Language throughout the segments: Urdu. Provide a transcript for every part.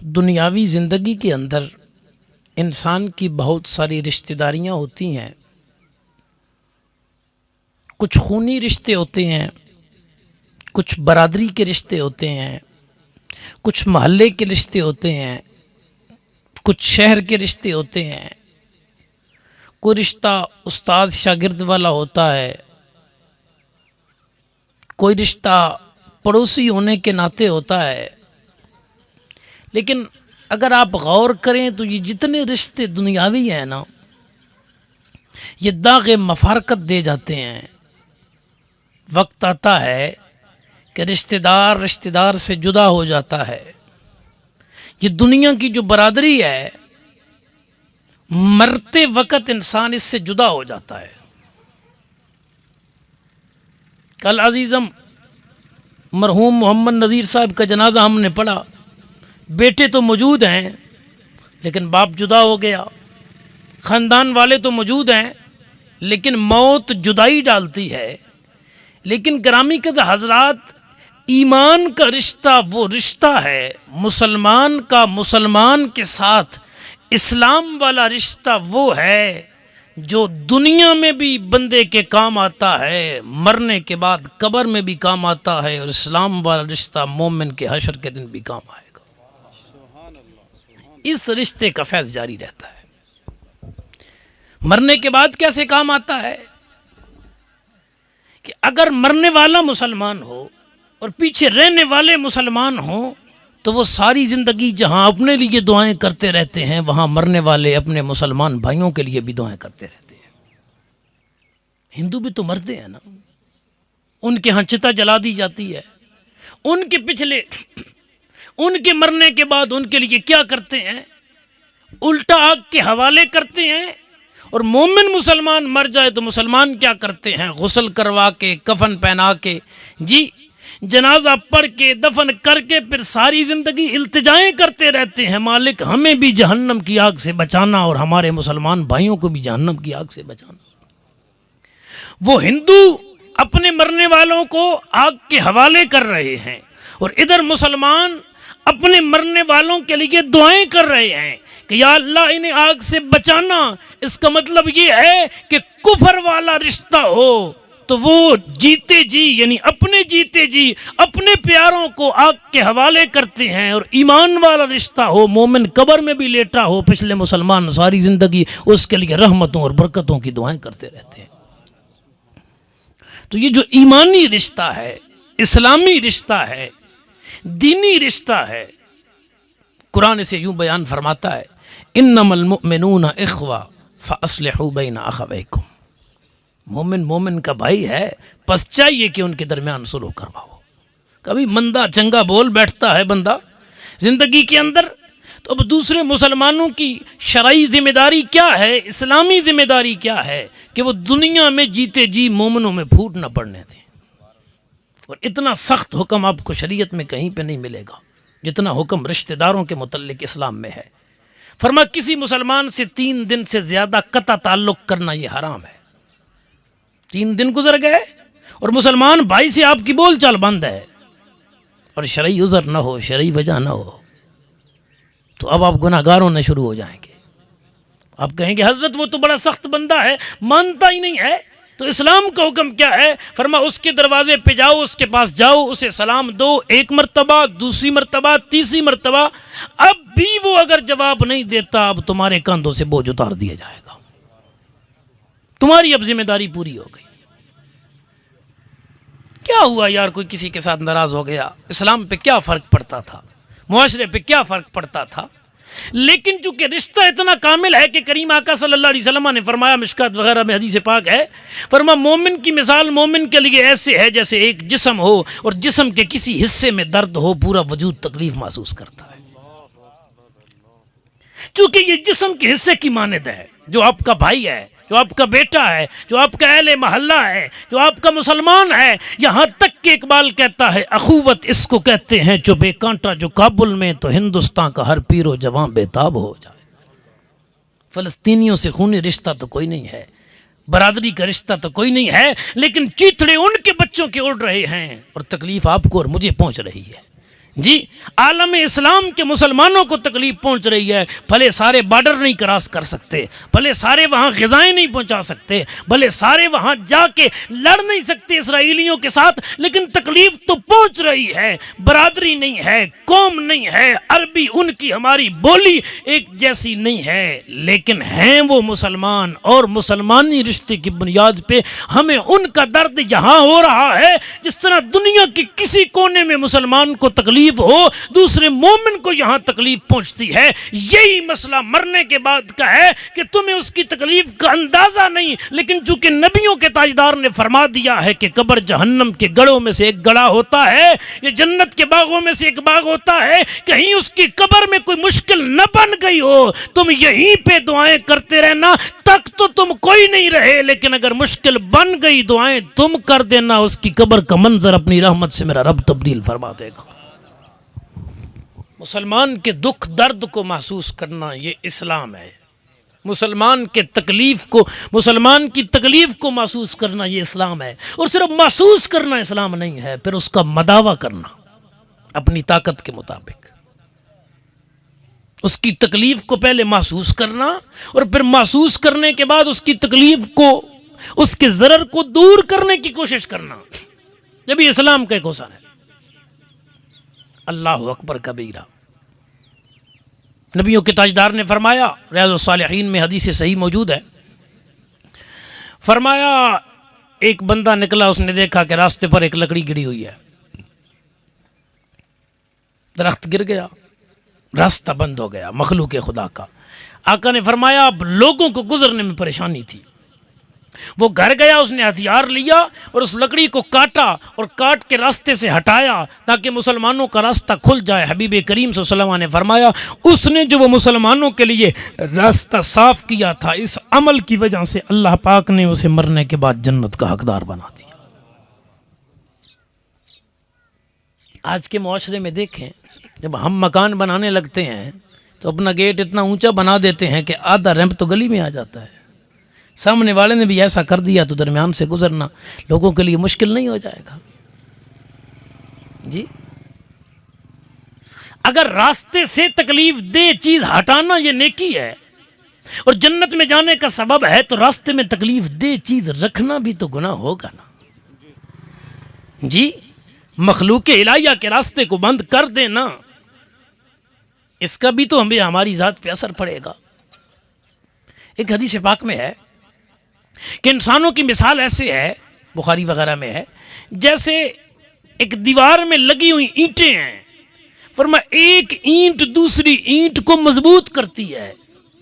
دنیاوی زندگی کے اندر انسان کی بہت ساری رشتہ داریاں ہوتی ہیں. کچھ خونی رشتے ہوتے ہیں، کچھ برادری کے رشتے ہوتے ہیں، کچھ محلے کے رشتے ہوتے ہیں، کچھ شہر کے رشتے ہوتے ہیں. کوئی رشتہ استاد شاگرد والا ہوتا ہے، کوئی رشتہ پڑوسی ہونے کے ناطے ہوتا ہے. لیکن اگر آپ غور کریں تو یہ جتنے رشتے دنیاوی ہیں نا، یہ داغ مفارقت دے جاتے ہیں. وقت آتا ہے کہ رشتہ دار سے جدا ہو جاتا ہے. یہ دنیا کی جو برادری ہے، مرتے وقت انسان اس سے جدا ہو جاتا ہے. کل عزیزم مرحوم محمد نذیر صاحب کا جنازہ ہم نے پڑھا. بیٹے تو موجود ہیں لیکن باپ جدا ہو گیا، خاندان والے تو موجود ہیں لیکن موت جدائی ڈالتی ہے. لیکن گرامی قدر حضرات، ایمان کا رشتہ وہ رشتہ ہے، مسلمان کا مسلمان کے ساتھ اسلام والا رشتہ وہ ہے جو دنیا میں بھی بندے کے کام آتا ہے، مرنے کے بعد قبر میں بھی کام آتا ہے. اور اسلام والا رشتہ مومن کے حشر کے دن بھی کام آئے گا. اس رشتے کا فیض جاری رہتا ہے. مرنے کے بعد کیسے کام آتا ہے کہ اگر مرنے والا مسلمان ہو اور پیچھے رہنے والے مسلمان ہوں تو وہ ساری زندگی جہاں اپنے لیے دعائیں کرتے رہتے ہیں، وہاں مرنے والے اپنے مسلمان بھائیوں کے لیے بھی دعائیں کرتے رہتے ہیں. ہندو بھی تو مرتے ہیں نا، ان کے ہاں چتا جلا دی جاتی ہے. ان کے پچھلے ان کے مرنے کے بعد ان کے لیے کیا کرتے ہیں؟ الٹا آگ کے حوالے کرتے ہیں. اور مومن مسلمان مر جائے تو مسلمان کیا کرتے ہیں؟ غسل کروا کے، کفن پہنا کے، جی جنازہ پڑھ کے، دفن کر کے پھر ساری زندگی التجائیں کرتے رہتے ہیں، مالک ہمیں بھی جہنم کی آگ سے بچانا اور ہمارے مسلمان بھائیوں کو بھی جہنم کی آگ سے بچانا. وہ ہندو اپنے مرنے والوں کو آگ کے حوالے کر رہے ہیں اور ادھر مسلمان اپنے مرنے والوں کے لیے دعائیں کر رہے ہیں کہ یا اللہ انہیں آگ سے بچانا. اس کا مطلب یہ ہے کہ کفر والا رشتہ ہو تو وہ جیتے جی، یعنی اپنے جیتے جی اپنے پیاروں کو آگ کے حوالے کرتے ہیں. اور ایمان والا رشتہ ہو، مومن قبر میں بھی لیٹا ہو، پچھلے مسلمان ساری زندگی اس کے لیے رحمتوں اور برکتوں کی دعائیں کرتے رہتے ہیں. تو یہ جو ایمانی رشتہ ہے، اسلامی رشتہ ہے، دینی رشتہ ہے، قرآن سے یوں بیان فرماتا ہے انما المؤمنون اخوہ فاصلحوا بین اخویکم. مومن کا بھائی ہے، پس چاہیے کہ ان کے درمیان صلح کرواؤ. کبھی مندہ چنگا بول بیٹھتا ہے بندہ زندگی کے اندر، تو اب دوسرے مسلمانوں کی شرعی ذمہ داری کیا ہے، اسلامی ذمہ داری کیا ہے کہ وہ دنیا میں جیتے جی مومنوں میں پھوٹ نہ پڑنے دیں. اور اتنا سخت حکم آپ کو شریعت میں کہیں پہ نہیں ملے گا جتنا حکم رشتہ داروں کے متعلق اسلام میں ہے. فرما کسی مسلمان سے 3 دن سے زیادہ قطع تعلق کرنا یہ حرام ہے. 3 دن گزر گئے اور مسلمان بھائی سے آپ کی بول چال بند ہے اور شرعی عذر نہ ہو، شرعی وجہ نہ ہو، تو اب آپ گناہ گار ہونا شروع ہو جائیں گے. آپ کہیں گے حضرت وہ تو بڑا سخت بندہ ہے، مانتا ہی نہیں ہے. تو اسلام کا حکم کیا ہے؟ فرما اس کے دروازے پہ جاؤ، اس کے پاس جاؤ، اسے سلام دو، 1 مرتبہ، 2 مرتبہ، 3 مرتبہ. اب بھی وہ اگر جواب نہیں دیتا، اب تمہارے کاندھوں سے بوجھ اتار دیا جائے گا. تمہاری اب ذمہ داری پوری ہو گئی. کیا ہوا یار، کوئی کسی کے ساتھ ناراض ہو گیا، اسلام پہ کیا فرق پڑتا تھا، معاشرے پہ کیا فرق پڑتا تھا؟ لیکن چونکہ رشتہ اتنا کامل ہے کہ کریم آقا صلی اللہ علیہ وسلم نے فرمایا، مشکات وغیرہ میں حدیث پاک ہے، فرما مومن کی مثال مومن کے لیے ایسے ہے جیسے ایک جسم ہو اور جسم کے کسی حصے میں درد ہو، پورا وجود تکلیف محسوس کرتا ہے. چونکہ یہ جسم کے حصے کی مانند ہے، جو آپ کا بھائی ہے، جو آپ کا بیٹا ہے، جو آپ کا اہل محلہ ہے، جو آپ کا مسلمان ہے. یہاں تک کہ اقبال کہتا ہے اخوت اس کو کہتے ہیں جو بے کانٹا، جو کابل میں تو ہندوستان کا ہر پیر و جواں بےتاب ہو جائے. فلسطینیوں سے خونی رشتہ تو کوئی نہیں ہے، برادری کا رشتہ تو کوئی نہیں ہے، لیکن چیتڑے ان کے بچوں کے اڑ رہے ہیں اور تکلیف آپ کو اور مجھے پہنچ رہی ہے. جی عالم اسلام کے مسلمانوں کو تکلیف پہنچ رہی ہے، بھلے سارے بارڈر نہیں کراس کر سکتے، بھلے سارے وہاں غذائیں نہیں پہنچا سکتے، بھلے سارے وہاں جا کے لڑ نہیں سکتے اسرائیلیوں کے ساتھ، لیکن تکلیف تو پہنچ رہی ہے۔ برادری نہیں ہے، قوم نہیں ہے، عربی ان کی ہماری بولی ایک جیسی نہیں ہے، لیکن ہیں وہ مسلمان، اور مسلمانی رشتے کی بنیاد پہ ہمیں ان کا درد یہاں ہو رہا ہے جس طرح دنیا کی کسی کونے میں مسلمان کو تکلیف ہو دوسرے مومن کو یہاں تکلیف پہنچتی ہے۔ یہی مسئلہ مرنے کے بعد کا ہے کہ تمہیں اس کی تکلیف کا اندازہ نہیں، لیکن چونکہ نبیوں کے تاجدار نے فرما دیا ہے کہ قبر جہنم کے گڑھوں میں سے ایک گڑھا ہوتا ہے، یہ جنت کے باغوں میں سے ایک باغ ہوتا ہے، کہیں اس کی قبر میں کوئی مشکل نہ بن گئی ہو، تم یہیں پہ دعائیں کرتے رہنا، تک تو تم کوئی نہیں رہے، لیکن اگر مشکل بن گئی دعائیں تم کر دینا، اس کی قبر کا منظر اپنی رحمت سے میرا رب تبدیل فرما دے گا۔ مسلمان کے دکھ درد کو محسوس کرنا یہ اسلام ہے، مسلمان کی تکلیف کو محسوس کرنا یہ اسلام ہے، اور صرف محسوس کرنا اسلام نہیں ہے، پھر اس کا مداوع کرنا اپنی طاقت کے مطابق، اس کی تکلیف کو پہلے محسوس کرنا اور پھر محسوس کرنے کے بعد اس کی تکلیف کو، اس کے ضرر کو دور کرنے کی کوشش کرنا، یہ بھی اسلام کا ایک حصہ ہے۔ اللہ اکبر کبیرہ۔ نبیوں کے تاجدار نے فرمایا، ریاض الصالحین میں حدیث صحیح موجود ہے، فرمایا ایک بندہ نکلا، اس نے دیکھا کہ راستے پر ایک لکڑی گری ہوئی ہے، درخت گر گیا، راستہ بند ہو گیا، مخلوق خدا کا۔ آقا نے فرمایا اب لوگوں کو گزرنے میں پریشانی تھی، وہ گھر گیا، اس نے ہتھیار لیا اور اس لکڑی کو کاٹا اور کاٹ کے راستے سے ہٹایا تاکہ مسلمانوں کا راستہ کھل جائے۔ حبیب کریم صلی اللہ علیہ وسلم نے فرمایا اس نے جو وہ مسلمانوں کے لیے راستہ صاف کیا تھا، اس عمل کی وجہ سے اللہ پاک نے اسے مرنے کے بعد جنت کا حقدار بنا دیا۔ آج کے معاشرے میں دیکھیں، جب ہم مکان بنانے لگتے ہیں تو اپنا گیٹ اتنا اونچا بنا دیتے ہیں کہ آدھا ریمپ تو گلی میں آ جاتا ہے، سامنے والے نے بھی ایسا کر دیا تو درمیان سے گزرنا لوگوں کے لیے مشکل نہیں ہو جائے گا۔ جی اگر راستے سے تکلیف دہ چیز ہٹانا یہ نیکی ہے اور جنت میں جانے کا سبب ہے، تو راستے میں تکلیف دہ چیز رکھنا بھی تو گناہ ہوگا نا۔ جی مخلوق الہیہ کے راستے کو بند کر دینا، اس کا بھی تو ہمیں ہماری ذات پہ اثر پڑے گا۔ ایک حدیث پاک میں ہے کہ انسانوں کی مثال ایسے ہے، بخاری وغیرہ میں ہے، جیسے ایک دیوار میں لگی ہوئی اینٹیں ہیں، فرمایا ایک اینٹ دوسری اینٹ کو مضبوط کرتی ہے۔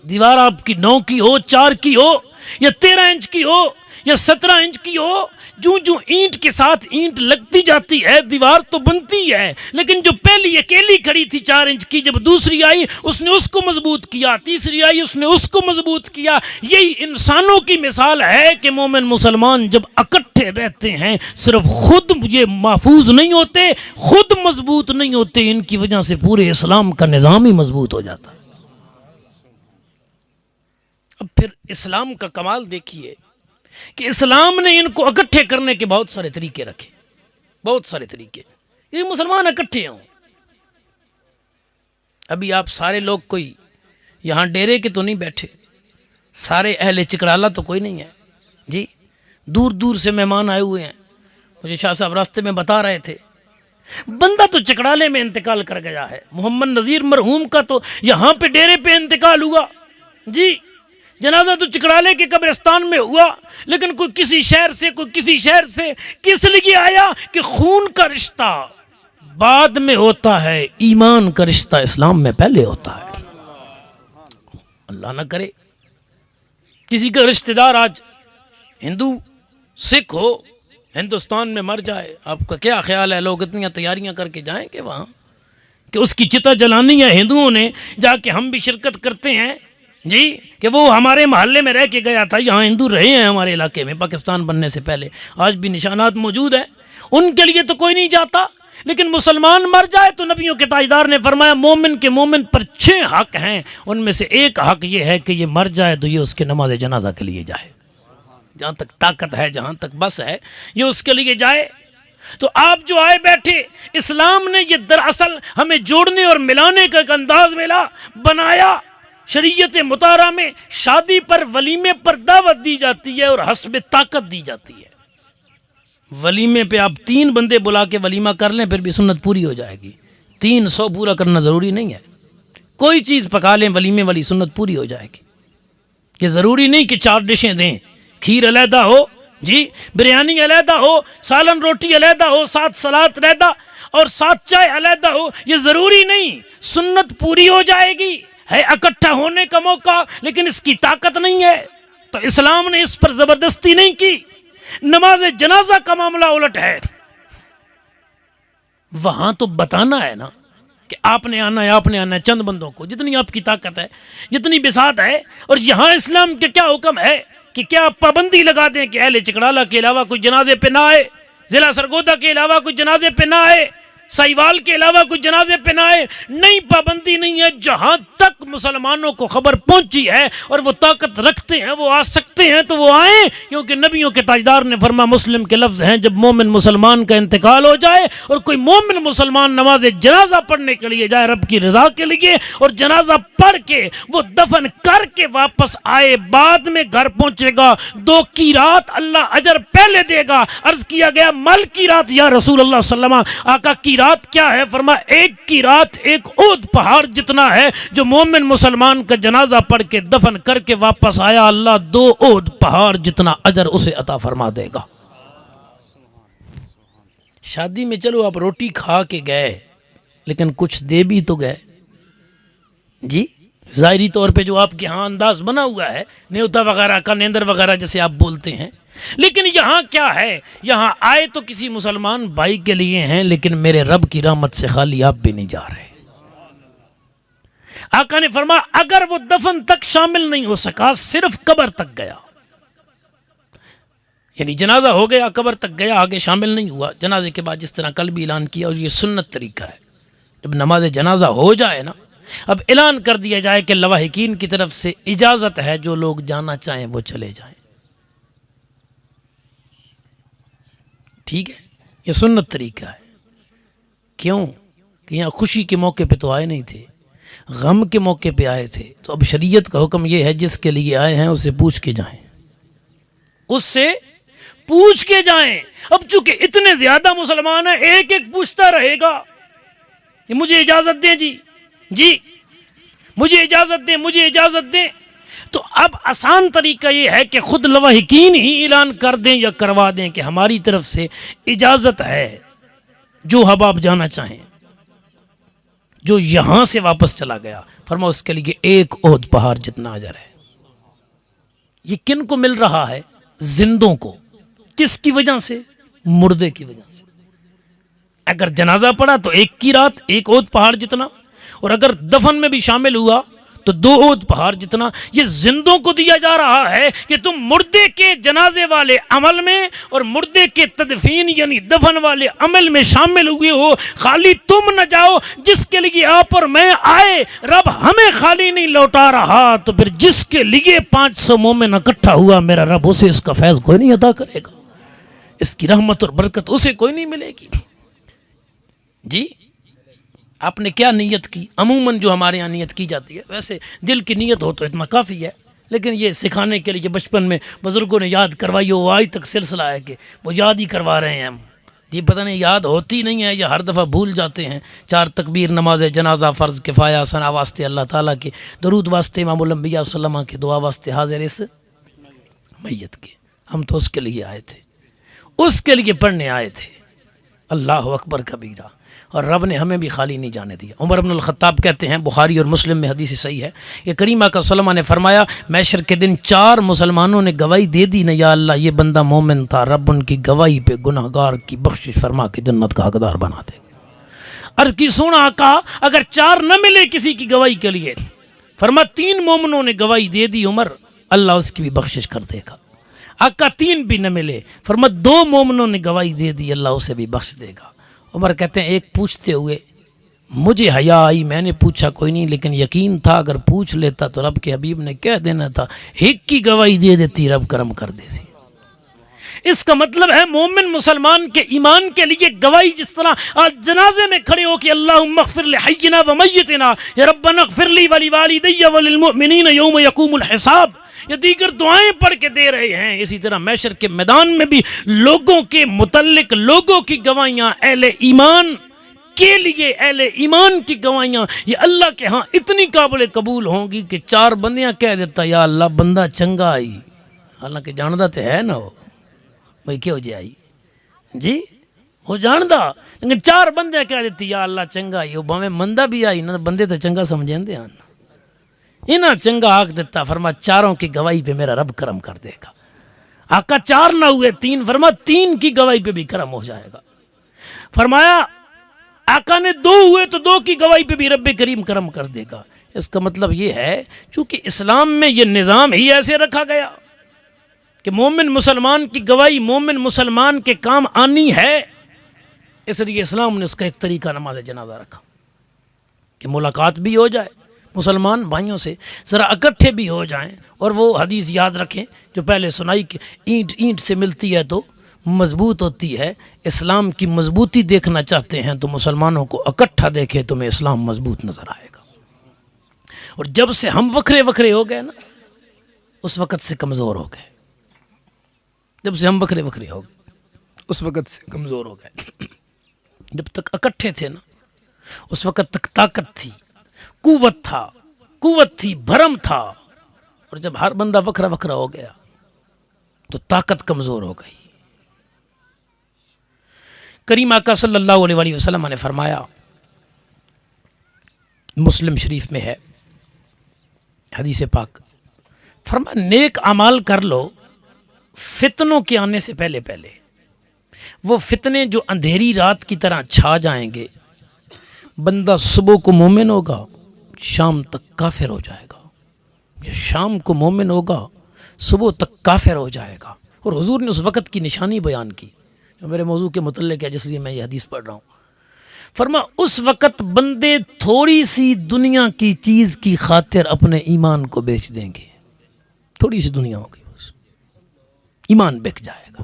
دیوار آپ کی 9 کی ہو، 4 کی ہو، یا 13 انچ کی ہو، یا 17 انچ کی ہو، جو اینٹ کے ساتھ اینٹ لگتی جاتی ہے دیوار تو بنتی ہے، لیکن جو پہلی اکیلی کھڑی تھی 4 انچ کی، جب دوسری آئی اس نے اس کو مضبوط کیا، تیسری آئی اس نے اس کو مضبوط کیا۔ یہی انسانوں کی مثال ہے کہ مومن مسلمان جب اکٹھے رہتے ہیں صرف خود یہ محفوظ نہیں ہوتے، خود مضبوط نہیں ہوتے، ان کی وجہ سے پورے اسلام کا نظام ہی مضبوط ہو جاتا ہے۔ اب پھر اسلام کا کمال دیکھیے کہ اسلام نے ان کو اکٹھے کرنے کے بہت سارے طریقے رکھے، بہت سارے طریقے، یہ مسلمان اکٹھے ہوں۔ ابھی آپ سارے لوگ کوئی یہاں ڈیرے کے تو نہیں بیٹھے، سارے اہل چکرالا تو کوئی نہیں ہے، جی دور دور سے مہمان آئے ہوئے ہیں۔ مجھے شاہ صاحب راستے میں بتا رہے تھے بندہ تو چکرالے میں انتقال کر گیا ہے، محمد نذیر مرحوم کا تو یہاں پہ ڈیرے پہ انتقال ہوا، جی جنازہ تو چکرالے کے قبرستان میں ہوا، لیکن کوئی کسی شہر سے کوئی کسی شہر سے، کس لیے آیا کہ خون کا رشتہ بعد میں ہوتا ہے، ایمان کا رشتہ اسلام میں پہلے ہوتا ہے۔ اللہ نہ کرے کسی کا رشتہ دار آج ہندو سکھ ہو ہندوستان میں مر جائے، آپ کا کیا خیال ہے لوگ اتنی تیاریاں کر کے جائیں گے وہاں کہ اس کی چتا جلانی ہے ہندوؤں نے جا کے، ہم بھی شرکت کرتے ہیں جی کہ وہ ہمارے محلے میں رہ کے گیا تھا، یہاں ہندو رہے ہیں ہمارے علاقے میں پاکستان بننے سے پہلے، آج بھی نشانات موجود ہیں، ان کے لیے تو کوئی نہیں جاتا، لیکن مسلمان مر جائے تو نبیوں کے تاجدار نے فرمایا مومن کے مومن پر 6 حق ہیں، ان میں سے ایک حق یہ ہے کہ یہ مر جائے تو یہ اس کے نماز جنازہ کے لیے جائے، جہاں تک طاقت ہے، جہاں تک بس ہے یہ اس کے لیے جائے۔ تو آپ جو آئے بیٹھے، اسلام نے یہ دراصل ہمیں جوڑنے اور ملانے کا ایک انداز بنایا۔ شریعت مطہرہ میں شادی پر، ولیمے پر دعوت دی جاتی ہے اور حسب طاقت دی جاتی ہے۔ ولیمے پہ آپ 3 بندے بلا کے ولیمہ کر لیں پھر بھی سنت پوری ہو جائے گی، 300 پورا کرنا ضروری نہیں ہے۔ کوئی چیز پکا لیں ولیمے والی سنت پوری ہو جائے گی۔ یہ ضروری نہیں کہ 4 ڈشیں دیں، کھیر علیحدہ ہو، جی بریانی علیحدہ ہو، سالن روٹی علیحدہ ہو، ساتھ سلاد علیحدہ اور ساتھ چائے علیحدہ ہو، یہ ضروری نہیں، سنت پوری ہو جائے گی۔ ہے اکٹھا ہونے کا موقع لیکن اس کی طاقت نہیں ہے، تو اسلام نے اس پر زبردستی نہیں کی۔ نماز جنازہ کا معاملہ الٹ ہے، وہاں تو بتانا ہے نا کہ آپ نے آنا ہے، آپ نے آنا ہے، چند بندوں کو، جتنی آپ کی طاقت ہے، جتنی بساط ہے۔ اور یہاں اسلام کے کیا حکم ہے کہ کیا آپ پابندی لگا دیں کہ اہل چکڑالہ کے علاوہ کوئی جنازے پہ نہ آئے، ضلع سرگودا کے علاوہ کوئی جنازے پہ نہ آئے، سائیوال کے علاوہ کوئی جنازے پہ نہ آئے؟ نہیں، پابندی نہیں ہے۔ جہاں تک مسلمانوں کو خبر پہنچی ہے اور وہ طاقت رکھتے ہیں، وہ آ سکتے ہیں تو وہ آئیں، کیونکہ نبیوں کے تاجدار نے فرمایا، مسلم کے لفظ ہیں، جب مومن مسلمان کا انتقال ہو جائے اور کوئی مومن مسلمان نماز جنازہ پڑھنے کے لیے جائے رب کی رضا کے لیے، اور جنازہ پڑھ کے وہ دفن کر کے واپس آئے، بعد میں گھر پہنچے گا، 2 قیرات اللہ اجر پہلے دے گا۔ عرض کیا گیا، مل قیرات یا رسول اللہ صلی اللہ علیہ وسلم، آقا قیرات کیا ہے؟ فرمایا 1 قیرات 1 احد پہاڑ جتنا ہے۔ جو مومن مسلمان کا جنازہ پڑھ کے دفن کر کے واپس آیا، اللہ 2 احد پہاڑ جتنا اجر اسے عطا فرما دے گا۔ شادی میں چلو آپ روٹی کھا کے گئے لیکن کچھ دے بھی تو گئے، جی ظاہری طور پہ جو آپ کے ہاں انداز بنا ہوا ہے نیوتا وغیرہ کا، نیندر وغیرہ جیسے آپ بولتے ہیں، لیکن یہاں کیا ہے؟ یہاں آئے تو کسی مسلمان بھائی کے لیے ہیں، لیکن میرے رب کی رحمت سے خالی آپ بھی نہیں جا رہے۔ آقا نے فرمایا، اگر وہ دفن تک شامل نہیں ہو سکا، صرف قبر تک گیا، یعنی جنازہ ہو گیا، قبر تک گیا، آگے شامل نہیں ہوا، جنازے کے بعد جس طرح کل بھی اعلان کیا، اور یہ سنت طریقہ ہے، جب نماز جنازہ ہو جائے نا، اب اعلان کر دیا جائے کہ لواحقین کی طرف سے اجازت ہے، جو لوگ جانا چاہیں وہ چلے جائیں۔ ٹھیک ہے، یہ سنت طریقہ ہے۔ کیوں کہ یہاں خوشی کے موقع پہ تو آئے نہیں تھے، غم کے موقع پہ آئے تھے، تو اب شریعت کا حکم یہ ہے، جس کے لیے آئے ہیں اسے پوچھ کے جائیں، اس سے پوچھ کے جائیں۔ اب چونکہ اتنے زیادہ مسلمان ہیں، ایک ایک پوچھتا رہے گا، یہ مجھے اجازت دیں جی مجھے اجازت دیں، مجھے اجازت دیں، تو اب آسان طریقہ یہ ہے کہ خود لواحقین ہی اعلان کر دیں یا کروا دیں کہ ہماری طرف سے اجازت ہے، جو حباب جانا چاہیں، جو یہاں سے واپس چلا گیا، فرماؤ اس کے لیے 1 احد پہاڑ جتنا اجر ہے۔ یہ کن کو مل رہا ہے؟ زندوں کو۔ کس کی وجہ سے؟ مردے کی وجہ سے۔ اگر جنازہ پڑا تو 1 قیرات 1 احد پہاڑ جتنا، اور اگر دفن میں بھی شامل ہوا تو 2 احد پہاڑ جتنا۔ یہ زندوں کو دیا جا رہا ہے کہ تم مردے کے جنازے والے عمل میں اور مردے کے تدفین یعنی دفن والے عمل میں شامل ہوئے ہو، خالی تم نہ جاؤ، جس کے لیے آپ اور میں آئے رب ہمیں خالی نہیں لوٹا رہا، تو پھر جس کے لیے 500 مومن اکٹھا ہوا، میرا رب اسے اس کا فیض کوئی نہیں عطا کرے گا، اس کی رحمت اور برکت اسے کوئی نہیں ملے گی۔ جی آپ نے کیا نیت کی؟ عموماً جو ہمارے یہاں نیت کی جاتی ہے، ویسے دل کی نیت ہو تو اتنا کافی ہے، لیکن یہ سکھانے کے لیے بچپن میں بزرگوں نے یاد کروائی، وہ آج تک سلسلہ ہے کہ وہ یاد ہی کروا رہے ہیں ہم۔ یہ پتہ نہیں یاد ہوتی نہیں ہے یا ہر دفعہ بھول جاتے ہیں۔ 4 تکبیر نماز جنازہ فرض کفایہ، ثنا واسطے اللہ تعالیٰ کے، درود واسطے امام الانبیاء صلی اللہ علیہ وسلم کے، دعا واسطے حاضر اس میت کے۔ ہم تو اس کے لیے آئے تھے، اس کے لیے پڑھنے آئے تھے۔ اللہ اکبر کبیرہ، اور رب نے ہمیں بھی خالی نہیں جانے دیا۔ عمر بن الخطاب کہتے ہیں، بخاری اور مسلم میں حدیث صحیح ہے، کہ کریمہ کا سلمہ نے فرمایا، محشر کے دن 4 مسلمانوں نے گواہی دے دی نا، یا اللہ یہ بندہ مومن تھا، رب ان کی گواہی پہ گناہگار کی بخشش فرما کے جنت کا حقدار بنا دے گا۔ عرض کی سونا آقا، اگر 4 نہ ملے کسی کی گواہی کے لیے، فرما 3 مومنوں نے گواہی دے دی عمر، اللہ اس کی بھی بخشش کر دے گا۔ آقا 3 بھی نہ ملے، فرما 2 مومنوں نے گواہی دے دی، اللہ اسے بھی بخش دے گا۔ عمر کہتے ہیں، ایک پوچھتے ہوئے مجھے حیا آئی، میں نے پوچھا کوئی نہیں، لیکن یقین تھا اگر پوچھ لیتا تو رب کے حبیب نے کہہ دینا تھا، ایک کی گواہی دے دیتی، رب کرم کر دیتی۔ اس کا مطلب ہے مومن مسلمان کے ایمان کے لیے گواہی جس طرح آج جنازے میں کھڑے ہو کہ اللہم اغفر لحینا و میتنا، یا ربنا اغفر لی ولوالدی وللمؤمنین یوم یقوم الحساب، یہ دیگر دعائیں پڑھ کے دے رہے ہیں، اسی طرح محشر کے میدان میں بھی لوگوں کے متعلق لوگوں کی گواہیاں اہل ایمان کے لیے، اہل ایمان کی گواہیاں یہ اللہ کے ہاں اتنی قابل قبول ہوں گی کہ چار بندیاں کہہ دیتا یا اللہ بندہ چنگا آئی، حالانکہ جاندہ تو ہے نا وہ بھائی کیا ہو جائے جی وہ جاندہ، لیکن چار بندے کہہ دیتی یا اللہ چنگا آئی، وہ باویں مندہ بھی آئی نا بندے تو چنگا سمجھیں دے آنا انہاں چنگا آگ دیتا، فرما چاروں کی گواہی پہ میرا رب کرم کر دے گا۔ آقا چار نہ ہوئے تین، فرما تین کی گواہی پہ بھی کرم ہو جائے گا۔ فرمایا آقا نے دو ہوئے تو دو کی گواہی پہ بھی رب کریم کرم کر دے گا۔ اس کا مطلب یہ ہے چونکہ اسلام میں یہ نظام ہی ایسے رکھا گیا کہ مومن مسلمان کی گواہی مومن مسلمان کے کام آنی ہے، اس لیے اسلام نے اس کا ایک طریقہ نماز جنازہ رکھا کہ ملاقات بھی ہو جائے مسلمان بھائیوں سے، ذرا اکٹھے بھی ہو جائیں، اور وہ حدیث یاد رکھیں جو پہلے سنائی کہ اینٹ اینٹ سے ملتی ہے تو مضبوط ہوتی ہے۔ اسلام کی مضبوطی دیکھنا چاہتے ہیں تو مسلمانوں کو اکٹھا دیکھے تمہیں اسلام مضبوط نظر آئے گا، اور جب سے ہم وکھرے وکھرے ہو گئے نا اس وقت سے کمزور ہو گئے، جب سے ہم وکھرے وکھرے ہو گئے اس وقت سے کمزور ہو گئے۔ جب تک اکٹھے تھے نا اس وقت تک طاقت تھی، قوت تھی، بھرم تھا، اور جب ہر بندہ وکھرا وکھرا ہو گیا تو طاقت کمزور ہو گئی۔ کریم آقا صلی اللہ علیہ وآلہ وسلم نے فرمایا، مسلم شریف میں ہے حدیث پاک، فرمایا نیک اعمال کر لو فتنوں کے آنے سے پہلے پہلے، وہ فتنے جو اندھیری رات کی طرح چھا جائیں گے، بندہ صبح کو مومن ہوگا شام تک کافر ہو جائے گا، یا شام کو مومن ہوگا صبح تک کافر ہو جائے گا۔ اور حضور نے اس وقت کی نشانی بیان کی جو میرے موضوع کے متعلق ہے، جس لیے میں یہ حدیث پڑھ رہا ہوں۔ فرما اس وقت بندے تھوڑی سی دنیا کی چیز کی خاطر اپنے ایمان کو بیچ دیں گے، تھوڑی سی دنیا ہوگی بس، ایمان بک جائے گا۔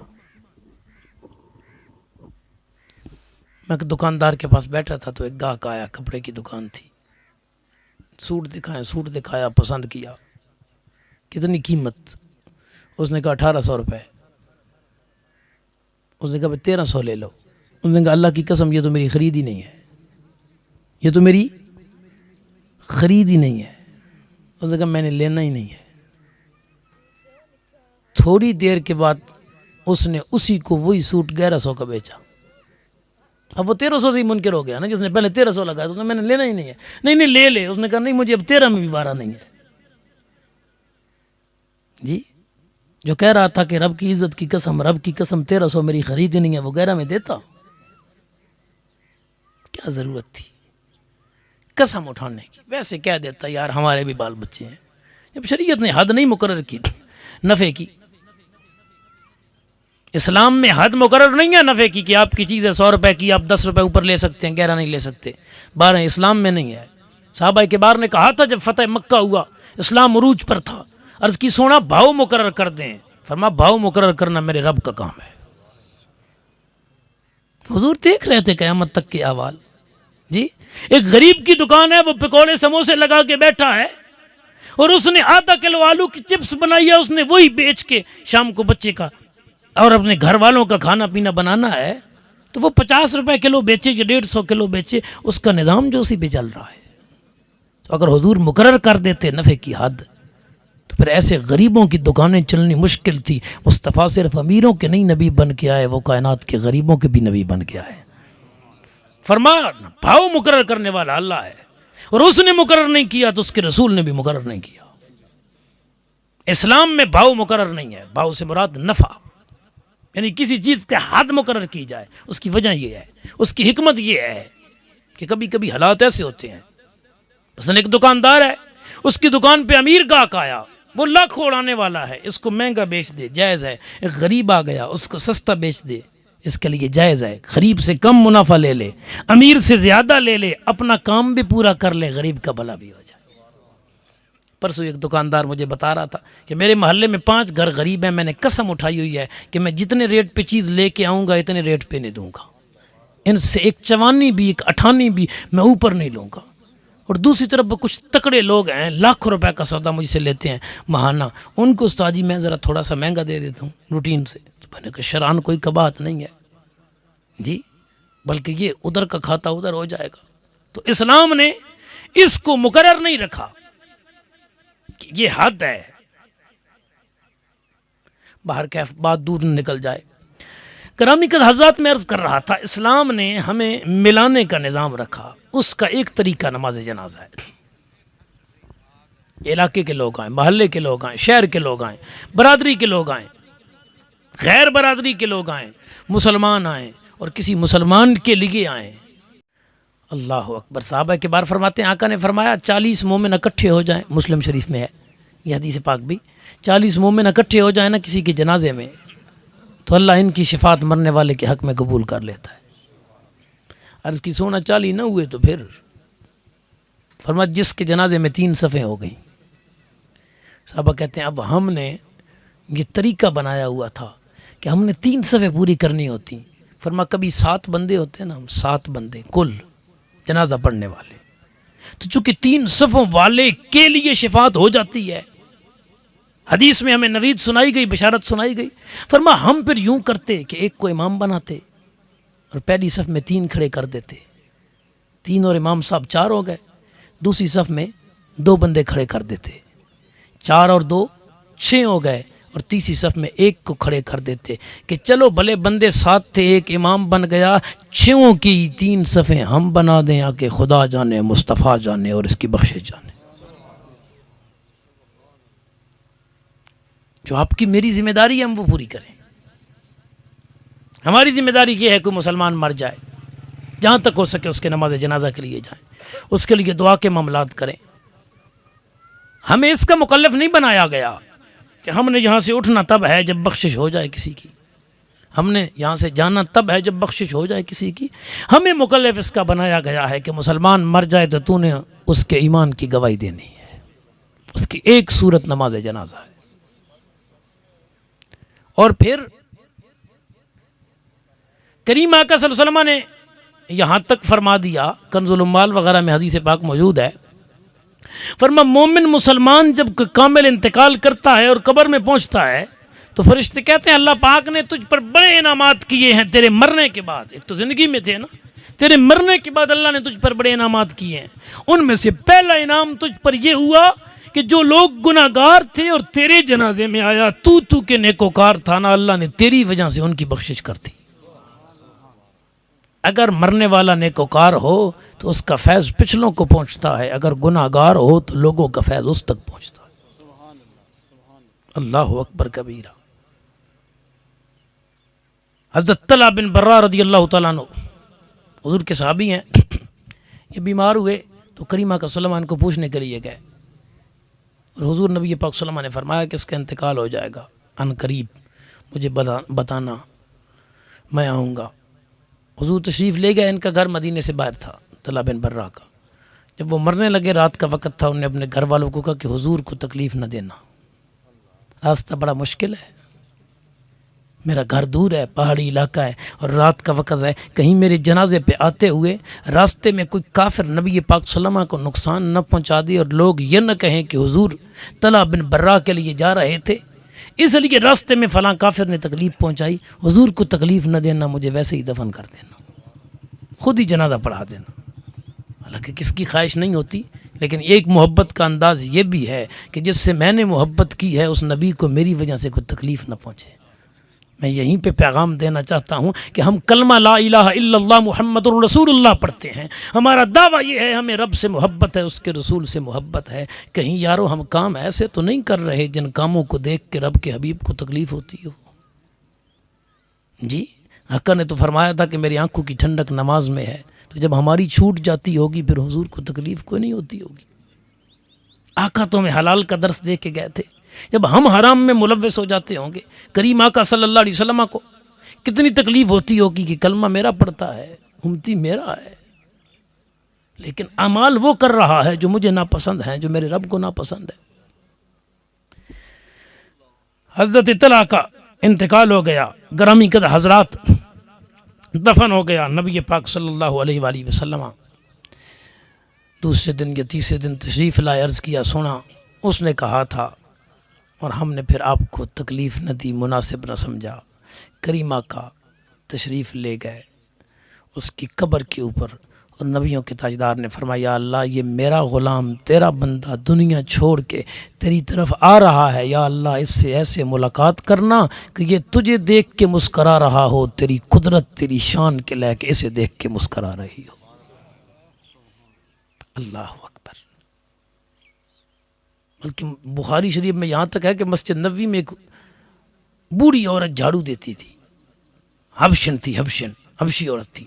میں ایک دکاندار کے پاس بیٹھا تھا تو ایک گاہک آیا، کپڑے کی دکان تھی، سوٹ دکھایا، پسند کیا، کتنی قیمت؟ اس نے کہا 1800 روپے۔ اس نے کہا 1300 لے لو۔ اس نے کہا اللہ کی قسم یہ تو میری خرید ہی نہیں ہے، یہ تو میری خرید ہی نہیں ہے۔ اس نے کہا میں نے لینا ہی نہیں ہے۔ تھوڑی دیر کے بعد اس نے اسی کو وہی سوٹ 1100 کا بیچا۔ اب وہ 1300 سے ہی منکر ہو گیا نا، جس نے پہلے 1300 لگایا تو میں نے لینا ہی نہیں ہے۔ نہیں لے لے۔ اس نے کہا نہیں مجھے اب 13 میں بھی وارہ نہیں ہے۔ جی جو کہہ رہا تھا کہ رب کی عزت کی قسم، رب کی قسم 1300 میری خرید ہی نہیں ہے، وہ 11 میں دیتا، کیا ضرورت تھی قسم اٹھانے کی؟ ویسے کہہ دیتا یار ہمارے بھی بال بچے ہیں۔ جب شریعت نے حد نہیں مقرر کی نفع کی، اسلام میں حد مقرر نہیں ہے نفع کی کہ آپ کی چیز ہے 100 روپے کی، آپ 10 روپے اوپر لے سکتے ہیں، 11 نہیں لے سکتے، 12 اسلام میں نہیں ہے۔ صحابہ کے بار نے کہا تھا جب فتح مکہ ہوا اسلام عروج پر تھا، عرض کی سونا بھاؤ مقرر کر دیں، فرما بھاؤ مقرر کرنا میرے رب کا کام ہے۔ حضور دیکھ رہے تھے قیامت تک کے احوال۔ جی ایک غریب کی دکان ہے، وہ پکوڑے سموسے لگا کے بیٹھا ہے، اور اس نے آدھا کلو آلو کی چپس بنائی ہے، اس نے وہی بیچ کے شام کو بچے کا اور اپنے گھر والوں کا کھانا پینا بنانا ہے، تو وہ 50 روپے کلو بیچے یا 150 کلو بیچے، اس کا نظام جو اسی پہ چل رہا ہے۔ تو اگر حضور مقرر کر دیتے نفع کی حد تو پھر ایسے غریبوں کی دکانیں چلنی مشکل تھی۔ مصطفیٰ صرف امیروں کے نہیں نبی بن کے آئے، وہ کائنات کے غریبوں کے بھی نبی بن کے آئے۔ فرمان بھاؤ مقرر کرنے والا اللہ ہے، اور اس نے مقرر نہیں کیا تو اس کے رسول نے بھی مقرر نہیں کیا۔ اسلام میں بھاؤ مقرر نہیں ہے، بھاؤ سے مراد نفع، یعنی کسی چیز کے حد مقرر کی جائے۔ اس کی وجہ یہ ہے، اس کی حکمت یہ ہے کہ کبھی کبھی حالات ایسے ہوتے ہیں، مثلا ایک دکاندار ہے، اس کی دکان پہ امیر گاہک آیا، وہ لاکھوں اڑانے والا ہے، اس کو مہنگا بیچ دے جائز ہے۔ ایک غریب آ گیا، اس کو سستا بیچ دے، اس کے لیے جائز ہے۔ غریب سے کم منافع لے لے، امیر سے زیادہ لے لے، اپنا کام بھی پورا کر لے، غریب کا بھلا بھی ہو جائے۔ پرسوں ایک دکاندار مجھے بتا رہا تھا کہ میرے محلے میں 5 گھر غریب ہیں، میں نے قسم اٹھائی ہوئی ہے کہ میں جتنے ریٹ پہ چیز لے کے آؤں گا اتنے ریٹ پہ نہیں دوں گا، ان سے ایک 54 بھی ایک 58 بھی میں اوپر نہیں لوں گا۔ اور دوسری طرف کچھ تکڑے لوگ ہیں، لاکھوں روپے کا سودا مجھ سے لیتے ہیں ماہانہ، ان کو استاد جی میں ذرا تھوڑا سا مہنگا دے دیتا ہوں روٹین سے۔ تو میں نے کہا شرعاً کوئی کباہت نہیں ہے جی، بلکہ یہ ادھر کا کھاتا ادھر ہو جائے گا۔ تو اسلام نے اس کو مقرر نہیں رکھا کہ یہ حد ہے، باہر کیف بات دور نہ نکل جائے۔ گرامی قدر حضرات میں عرض کر رہا تھا، اسلام نے ہمیں ملانے کا نظام رکھا، اس کا ایک طریقہ نماز جنازہ ہے۔ علاقے کے لوگ آئیں، محلے کے لوگ آئیں، شہر کے لوگ آئیں، برادری کے لوگ آئیں، غیر برادری کے لوگ آئیں، مسلمان آئیں اور کسی مسلمان کے لیے آئیں۔ اللہ اکبر۔ صحابہ کے بار فرماتے ہیں، آقا نے فرمایا 40 مومن اکٹھے ہو جائیں، مسلم شریف میں ہے یہ حدیث پاک بھی، 40 مومن اکٹھے ہو جائیں نا کسی کے جنازے میں، تو اللہ ان کی شفاعت مرنے والے کے حق میں قبول کر لیتا ہے۔ عرض کی سونا 40 نہ ہوئے تو پھر فرمایا جس کے جنازے میں 3 صفیں ہو گئیں۔ صحابہ کہتے ہیں اب ہم نے یہ طریقہ بنایا ہوا تھا کہ ہم نے 3 صفیں پوری کرنی ہوتی، فرمایا کبھی 7 بندے ہوتے ہیں نا، ہم 7 بندے کل جنازہ پڑھنے والے، تو چونکہ 3 صفوں والے کے لیے شفاعت ہو جاتی ہے، حدیث میں ہمیں نوید سنائی گئی، بشارت سنائی گئی، فرمایا ہم پھر یوں کرتے کہ ایک کو امام بناتے اور پہلی صف میں 3 کھڑے کر دیتے، 3 اور امام صاحب 4 ہو گئے، دوسری صف میں 2 بندے کھڑے کر دیتے، 4 اور 2 6 ہو گئے، اور تیسری صف میں 1 کو کھڑے کر دیتے کہ چلو بھلے بندے 7 تھے، ایک امام بن گیا، 6 کی 3 صفیں ہم بنا دیں، کہ خدا جانے، مصطفیٰ جانے اور اس کی بخشش جانے۔ جو آپ کی میری ذمہ داری ہے ہم وہ پوری کریں۔ ہماری ذمہ داری یہ ہے کوئی مسلمان مر جائے، جہاں تک ہو سکے اس کے نماز جنازہ کے لیے جائیں، اس کے لیے دعا کے معاملات کریں۔ ہمیں اس کا مکلف نہیں بنایا گیا کہ ہم نے یہاں سے اٹھنا تب ہے جب بخشش ہو جائے کسی کی، ہم نے یہاں سے جانا تب ہے جب بخشش ہو جائے کسی کی۔ ہمیں مکلف اس کا بنایا گیا ہے کہ مسلمان مر جائے تو تو نے اس کے ایمان کی گواہی دینی ہے، اس کی ایک صورت نماز جنازہ ہے۔ اور پھر کریم آقا صلی اللہ علیہ وسلم نے یہاں تک فرما دیا، کنز الاموال وغیرہ میں حدیث پاک موجود ہے، فرما مومن مسلمان جب کامل انتقال کرتا ہے اور قبر میں پہنچتا ہے تو فرشتے کہتے ہیں اللہ پاک نے تجھ پر بڑے انعامات کیے ہیں تیرے مرنے کے بعد، ایک تو زندگی میں تھے نا، تیرے مرنے کے بعد اللہ نے تجھ پر بڑے انعامات کیے ہیں، ان میں سے پہلا انعام تجھ پر یہ ہوا کہ جو لوگ گناہ گار تھے اور تیرے جنازے میں آیا، تو کے نیکوکار تھا نا، اللہ نے تیری وجہ سے ان کی بخشش کر دی۔ اگر مرنے والا نیکوکار ہو تو اس کا فیض پچھلوں کو پہنچتا ہے، اگر گناہ گار ہو تو لوگوں کا فیض اس تک پہنچتا ہے۔ اللہ اکبر کبیرہ۔ حضرت طلحہ بن برہ رضی اللہ تعالیٰ عنہ حضور کے صحابی ہیں، یہ بیمار ہوئے تو کریمہ کا صلی اللہ علیہ وسلم ان کو پوچھنے کے لیے گئے، اور حضور نبی پاک صلی اللہ علیہ وسلم نے فرمایا کہ اس کا انتقال ہو جائے گا ان قریب، مجھے بتانا، میں آؤں گا۔ حضور تشریف لے گئے، ان کا گھر مدینے سے باہر تھا، طلحہ بن برہ کا۔ جب وہ مرنے لگے، رات کا وقت تھا، انہوں نے اپنے گھر والوں کو کہا کہ حضور کو تکلیف نہ دینا، راستہ بڑا مشکل ہے، میرا گھر دور ہے، پہاڑی علاقہ ہے، اور رات کا وقت ہے، کہیں میرے جنازے پہ آتے ہوئے راستے میں کوئی کافر نبی پاک صلی اللہ علیہ وسلم کو نقصان نہ پہنچا دے اور لوگ یہ نہ کہیں کہ حضور طلحہ بن برہ کے لیے جا رہے تھے، اس لیے راستے میں فلاں کافر نے تکلیف پہنچائی، حضور کو تکلیف نہ دینا، مجھے ویسے ہی دفن کر دینا، خود ہی جنازہ پڑھا دینا۔ حالانکہ کس کی خواہش نہیں ہوتی، لیکن ایک محبت کا انداز یہ بھی ہے کہ جس سے میں نے محبت کی ہے اس نبی کو میری وجہ سے کوئی تکلیف نہ پہنچے۔ میں یہیں پہ پیغام دینا چاہتا ہوں کہ ہم کلمہ لا الہ الا اللہ محمد رسول اللہ پڑھتے ہیں، ہمارا دعویٰ یہ ہے ہمیں رب سے محبت ہے، اس کے رسول سے محبت ہے، کہیں یارو ہم کام ایسے تو نہیں کر رہے جن کاموں کو دیکھ کے رب کے حبیب کو تکلیف ہوتی ہو۔ جی آقا نے تو فرمایا تھا کہ میری آنکھوں کی ٹھنڈک نماز میں ہے، تو جب ہماری چھوٹ جاتی ہوگی پھر حضور کو تکلیف کوئی نہیں ہوتی ہوگی۔ آقا تو ہمیں حلال کا درس دے کے گئے تھے، جب ہم حرام میں ملوث ہو جاتے ہوں گے، کریم آقا صلی اللہ علیہ وسلم کو کتنی تکلیف ہوتی ہوگی کہ کلمہ میرا پڑھتا ہے، امتی میرا ہے، لیکن اعمال وہ کر رہا ہے جو مجھے ناپسند ہیں، جو میرے رب کو ناپسند ہے۔ حضرت طلحہ کا انتقال ہو گیا، گرامی قدر حضرات دفن ہو گیا۔ نبی پاک صلی اللہ علیہ وآلہ وسلم دوسرے دن یا تیسرے دن تشریف لائے، عرض کیا سونا اس نے کہا تھا اور ہم نے پھر آپ کو تکلیف نہ دی، مناسب نہ سمجھا، کریم آقا تشریف لے گئے اس کی قبر کے اوپر، اور نبیوں کے تاجدار نے فرمایا یا اللہ یہ میرا غلام تیرا بندہ دنیا چھوڑ کے تیری طرف آ رہا ہے، یا اللہ اس سے ایسے ملاقات کرنا کہ یہ تجھے دیکھ کے مسکرا رہا ہو، تیری قدرت تیری شان کے لے کے اسے دیکھ کے مسکرا رہی ہو۔ اللہ اکبر۔ بلکہ بخاری شریف میں یہاں تک ہے کہ مسجد نبوی میں ایک بوڑھی عورت جھاڑو دیتی تھی، حبشن تھی، حبشی عورت تھی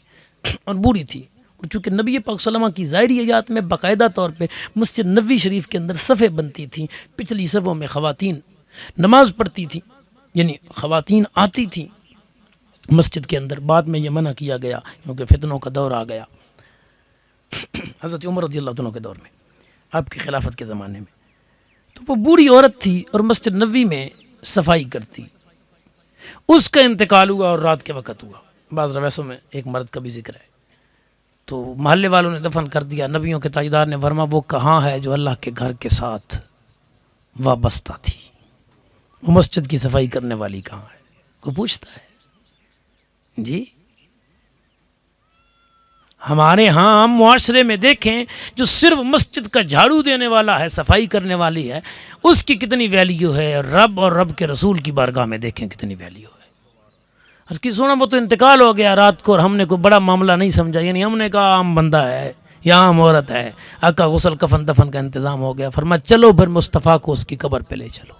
اور بوڑھی تھی، اور چونکہ نبی پاک صلی اللہ علیہ وسلم کی ظاہری حیات میں باقاعدہ طور پہ مسجد نبوی شریف کے اندر صفیں بنتی تھیں، پچھلی صفوں میں خواتین نماز پڑھتی تھیں، یعنی خواتین آتی تھیں مسجد کے اندر۔ بعد میں یہ منع کیا گیا کیونکہ فتنوں کا دور آ گیا، حضرت عمر رضی اللہ عنہ کے دور میں، آپ کی خلافت کے زمانے میں۔ تو وہ بوڑھی عورت تھی اور مسجد نبوی میں صفائی کرتی، اس کا انتقال ہوا اور رات کے وقت ہوا۔ بعض روایتوں میں ایک مرد کا بھی ذکر ہے، تو محلے والوں نے دفن کر دیا۔ نبیوں کے تاجدار نے فرمایا وہ کہاں ہے جو اللہ کے گھر کے ساتھ وابستہ تھی، وہ مسجد کی صفائی کرنے والی کہاں ہے؟ کوئی پوچھتا ہے؟ جی ہمارے ہاں ہم معاشرے میں دیکھیں جو صرف مسجد کا جھاڑو دینے والا ہے، صفائی کرنے والی ہے، اس کی کتنی ویلیو ہے، اور رب کے رسول کی بارگاہ میں دیکھیں کتنی ویلیو ہے۔ اس کی سونا وہ تو انتقال ہو گیا رات کو، اور ہم نے کوئی بڑا معاملہ نہیں سمجھا، یعنی ہم نے کہا عام بندہ ہے یا عام عورت ہے، آقا غسل کفن دفن کا انتظام ہو گیا، فرمایا چلو پھر مصطفیٰ کو اس کی قبر پہ لے چلو۔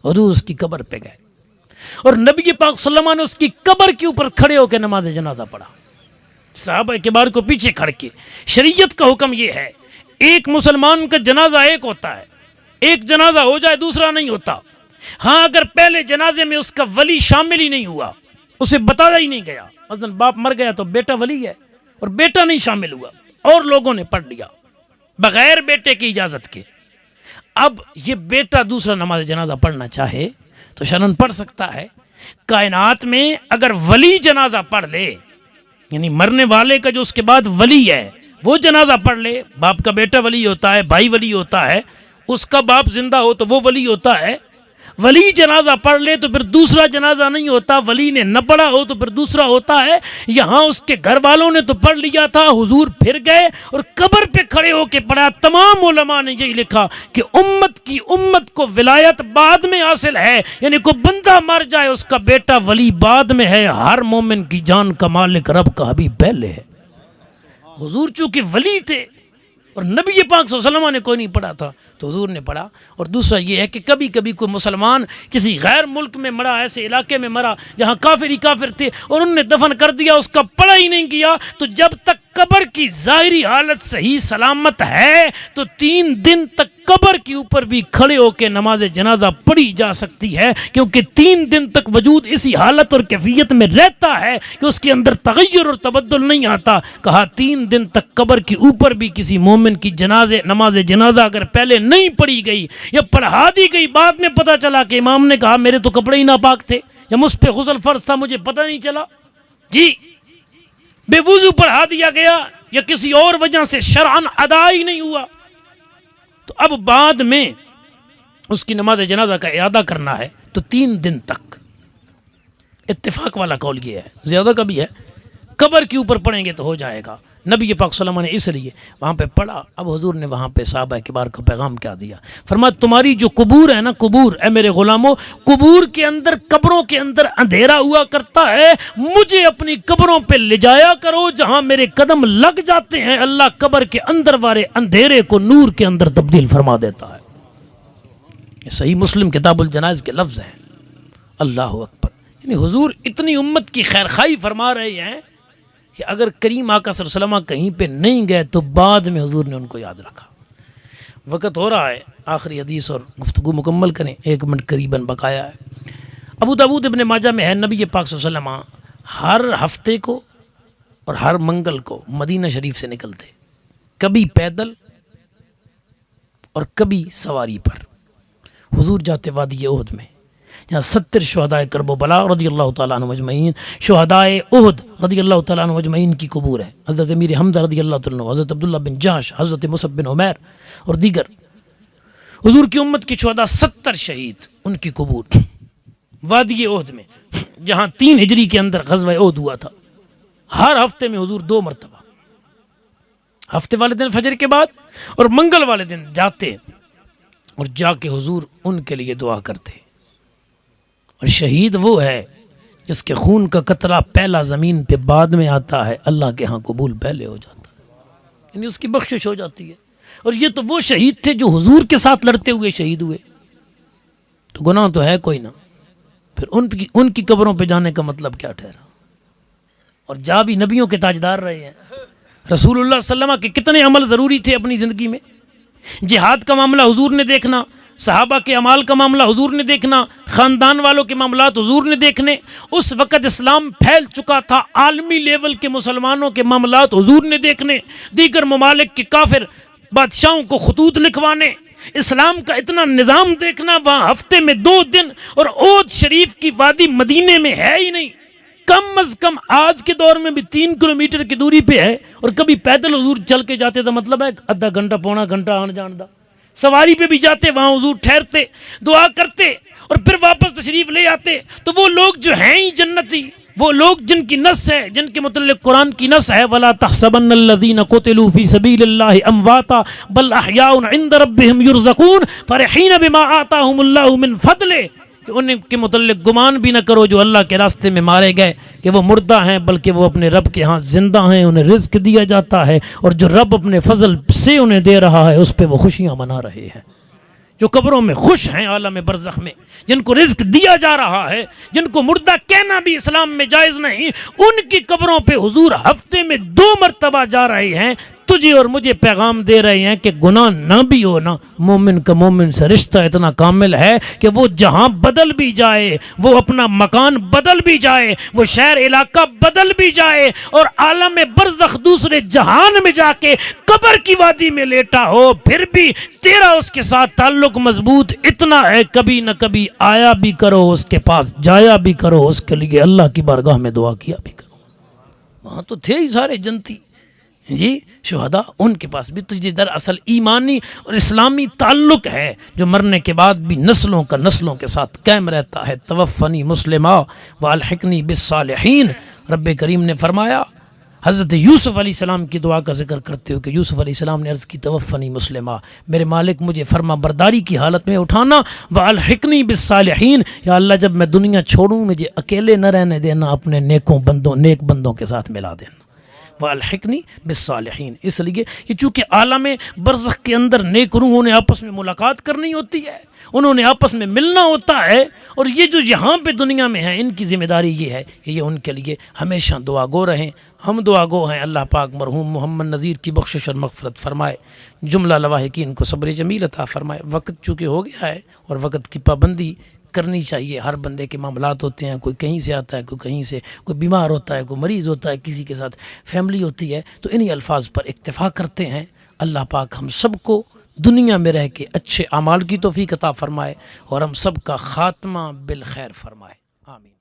حضور اس کی قبر پہ گئے اور نبی پاک صلی اللہ علیہ وسلم نے اس کی قبر کے اوپر کھڑے ہو کے نماز جنازہ پڑھا، صحابہ کبار کو پیچھے کھڑ کے۔ شریعت کا حکم یہ ہے ایک مسلمان کا جنازہ ایک ہوتا ہے، ایک جنازہ ہو جائے دوسرا نہیں ہوتا۔ ہاں اگر پہلے جنازے میں اس کا ولی شامل ہی نہیں ہوا، اسے بتایا ہی نہیں گیا، مثلا باپ مر گیا تو بیٹا ولی ہے اور بیٹا نہیں شامل ہوا اور لوگوں نے پڑھ لیا بغیر بیٹے کی اجازت کے، اب یہ بیٹا دوسرا نماز جنازہ پڑھنا چاہے تو شرعاً پڑھ سکتا ہے۔ کائنات میں اگر ولی جنازہ پڑھ لے، یعنی مرنے والے کا جو اس کے بعد ولی ہے وہ جنازہ پڑھ لے، باپ کا بیٹا ولی ہوتا ہے، بھائی ولی ہوتا ہے، اس کا باپ زندہ ہو تو وہ ولی ہوتا ہے، ولی جنازہ پڑھ لے تو پھر دوسرا جنازہ نہیں ہوتا، ولی نے نہ پڑھا ہو تو پھر دوسرا ہوتا ہے۔ یہاں اس کے گھر والوں نے تو پڑھ لیا تھا، حضور پھر گئے اور قبر پہ کھڑے ہو کے پڑھا۔ تمام علماء نے یہی لکھا کہ امت کو ولایت بعد میں حاصل ہے، یعنی کوئی بندہ مر جائے اس کا بیٹا ولی بعد میں ہے، ہر مومن کی جان کا مالک رب کا حبیب پہلے ہے۔ حضور چونکہ ولی تھے اور نبی پاک صلی اللہ علیہ وسلم نے کوئی نہیں پڑھا تھا تو حضور نے پڑھا۔ اور دوسرا یہ ہے کہ کبھی کبھی کوئی مسلمان کسی غیر ملک میں مرا، ایسے علاقے میں مرا جہاں کافر ہی کافر تھے اور انہوں نے دفن کر دیا، اس کا پڑھا ہی نہیں کیا، تو جب تک قبر کی ظاہری حالت صحیح سلامت ہے تو 3 دن تک قبر کے اوپر بھی کھڑے ہو کے نماز جنازہ پڑھی جا سکتی ہے، کیونکہ 3 دن تک وجود اسی حالت اور کیفیت میں رہتا ہے کہ اس کے اندر تغیر اور تبدل نہیں آتا۔ کہا 3 دن تک قبر کے اوپر بھی کسی مومن کی نماز جنازہ اگر پہلے نہیں پڑھی گئی یا پڑھا دی گئی، بعد میں پتہ چلا کہ امام نے کہا میرے تو کپڑے ہی ناپاک تھے یا مجھ پہ غسل فرض تھا مجھے پتہ نہیں چلا، جی بے وضو پڑھا دیا گیا یا کسی اور وجہ سے شرعاً ادا ہی نہیں ہوا، تو اب بعد میں اس کی نماز جنازہ کا اعادہ کرنا ہے تو 3 دن تک۔ اتفاق والا قول یہ ہے، زیادہ کا بھی ہے، قبر کے اوپر پڑھیں گے تو ہو جائے گا۔ نبی پاک صلی اللہ علیہ وسلم نے اس لیے وہاں پہ پڑھا۔ اب حضور نے وہاں پہ صحابہ کبار کو پیغام کیا دیا، فرمایا تمہاری جو قبور ہے نا، قبور اے میرے غلاموں، قبور کے اندر قبروں کے اندر اندھیرا ہوا کرتا ہے، مجھے اپنی قبروں پہ لے جایا کرو جہاں میرے قدم لگ جاتے ہیں، اللہ قبر کے اندر والے اندھیرے کو نور کے اندر تبدیل فرما دیتا ہے۔ یہ صحیح مسلم کتاب الجنائز کے لفظ ہیں۔ اللہ اکبر، یعنی حضور اتنی امت کی خیر خواہی فرما رہے ہیں کہ اگر کریم آقا صلی اللہ علیہ وسلم کہیں پہ نہیں گئے تو بعد میں حضور نے ان کو یاد رکھا۔ وقت ہو رہا ہے، آخری حدیث اور گفتگو مکمل کریں، 1 منٹ قریباً بقایا ہے۔ ابو داؤد ابن ماجہ میں ہے، نبی پاک صلی اللہ علیہ وسلم ہر ہفتے کو اور ہر منگل کو مدینہ شریف سے نکلتے، کبھی پیدل اور کبھی سواری پر۔ حضور جاتے وادی احد میں، جہاں 70 شہدائے کربلا رضی اللہ تعالیٰ عنہ اجمعین، شہدائے احد رضی اللہ تعالیٰ عنہ اجمعین کی قبور ہے، حضرت امیر حمزہ رضی اللہ تعالیٰ عنہ، حضرت عبداللہ بن جحش، حضرت مصعب بن عمیر اور دیگر حضور کی امت کے شہداء 70 شہید، ان کی قبور وادی احد میں، جہاں 3 ہجری کے اندر غزوہ احد ہوا تھا۔ ہر ہفتے میں حضور 2 مرتبہ، ہفتے والے دن فجر کے بعد اور منگل والے دن جاتے اور جا کے حضور ان کے لیے دعا کرتے۔ اور شہید وہ ہے جس کے خون کا قطرہ پہلا زمین پہ بعد میں آتا ہے، اللہ کے ہاں قبول پہلے ہو جاتا ہے، یعنی اس کی بخشش ہو جاتی ہے۔ اور یہ تو وہ شہید تھے جو حضور کے ساتھ لڑتے ہوئے شہید ہوئے، تو گناہ تو ہے کوئی نہ، پھر ان کی قبروں پہ جانے کا مطلب کیا ٹھہرا؟ اور جا بھی نبیوں کے تاجدار رہے ہیں۔ رسول اللہ صلی اللہ علیہ وسلم کے کتنے عمل ضروری تھے اپنی زندگی میں؟ جہاد کا معاملہ حضور نے دیکھنا، صحابہ کے اعمال کا معاملہ حضور نے دیکھنا، خاندان والوں کے معاملات حضور نے دیکھنے۔ اس وقت اسلام پھیل چکا تھا، عالمی لیول کے مسلمانوں کے معاملات حضور نے دیکھنے، دیگر ممالک کے کافر بادشاہوں کو خطوط لکھوانے، اسلام کا اتنا نظام دیکھنا۔ وہاں ہفتے میں 2 دن، اور احد شریف کی وادی مدینے میں ہے ہی نہیں، کم از کم آج کے دور میں بھی 3 کلومیٹر کی دوری پہ ہے، اور کبھی پیدل حضور چل کے جاتے تھا، مطلب ہے آدھا گھنٹہ پونا گھنٹہ آن جان دا۔ سواری پہ بھی جاتے، وہاں حضور ٹھہرتے، دعا کرتے اور پھر واپس تشریف لے آتے۔ تو وہ لوگ جو ہیں ہی جنتی، وہ لوگ جن کی نص ہے، جن کے متعلق قرآن کی نص ہے وَلَا تَحْسَبَنَّ الَّذِينَ قُتِلُوا فِي سَبِيلِ اللَّهِ أَمْوَاتًا بَلْ أَحْيَاءٌ عِندَ رَبِّهِمْ يُرْزَقُونَ فَرِحِينَ بِمَا آتَاهُمُ اللَّهُ مِنْ فَضْلِهِ، کہ ان کے متعلق گمان بھی نہ کرو جو اللہ کے راستے میں مارے گئے کہ وہ مردہ ہیں، بلکہ وہ اپنے رب کے ہاں زندہ ہیں، انہیں رزق دیا جاتا ہے، اور جو رب اپنے فضل سے انہیں دے رہا ہے اس پہ وہ خوشیاں منا رہے ہیں۔ جو قبروں میں خوش ہیں عالم برزخ میں، جن کو رزق دیا جا رہا ہے، جن کو مردہ کہنا بھی اسلام میں جائز نہیں، ان کی قبروں پہ حضور ہفتے میں 2 مرتبہ جا رہے ہیں، تجھے اور مجھے پیغام دے رہے ہیں کہ گناہ نہ بھی ہو نا، مومن کا مومن سے رشتہ اتنا کامل ہے کہ وہ جہاں بدل بھی جائے، وہ اپنا مکان بدل بھی جائے، وہ شہر علاقہ بدل بھی جائے، اور عالم برزخ دوسرے جہان میں جا کے قبر کی وادی میں لیٹا ہو، پھر بھی تیرا اس کے ساتھ تعلق مضبوط اتنا ہے، کبھی نہ کبھی آیا بھی کرو اس کے پاس، جایا بھی کرو اس کے لیے، اللہ کی بارگاہ میں دعا کیا بھی کرو۔ وہاں تو تھے ہی سارے جنتی جی شہداء، ان کے پاس بھی تجھے دراصل ایمانی اور اسلامی تعلق ہے جو مرنے کے بعد بھی نسلوں کا نسلوں کے ساتھ قائم رہتا ہے۔ توفنی مسلمہ والحقنی بالصالحین، رب کریم نے فرمایا، حضرت یوسف علیہ السلام کی دعا کا ذکر کرتے ہو کہ یوسف علیہ السلام نے عرض کی توفنی مسلمہ، میرے مالک مجھے فرما برداری کی حالت میں اٹھانا، والحقنی بالصالحین، یا اللہ جب میں دنیا چھوڑوں مجھے اکیلے نہ رہنے دینا، اپنے نیک بندوں کے ساتھ ملا دینا۔ والحقنی بالصالحین، اس لیے کہ چونکہ عالم برزخ کے اندر نیک روحوں نے آپس میں ملاقات کرنی ہوتی ہے، انہوں نے آپس میں ملنا ہوتا ہے، اور یہ جو یہاں پہ دنیا میں ہیں ان کی ذمہ داری یہ ہے کہ یہ ان کے لیے ہمیشہ دعا گو رہیں۔ ہم دعا گو ہیں، اللہ پاک مرحوم محمد نذیر کی بخشش اور مغفرت فرمائے، جملہ لواحقین کو صبر جمیل عطا فرمائے۔ وقت چونکہ ہو گیا ہے اور وقت کی پابندی کرنی چاہیے، ہر بندے کے معاملات ہوتے ہیں، کوئی کہیں سے آتا ہے، کوئی کہیں سے، کوئی بیمار ہوتا ہے، کوئی مریض ہوتا ہے، کسی کے ساتھ فیملی ہوتی ہے، تو انہی الفاظ پر اکتفا کرتے ہیں۔ اللہ پاک ہم سب کو دنیا میں رہ کے اچھے اعمال کی توفیق عطا فرمائے اور ہم سب کا خاتمہ بالخیر فرمائے، آمین۔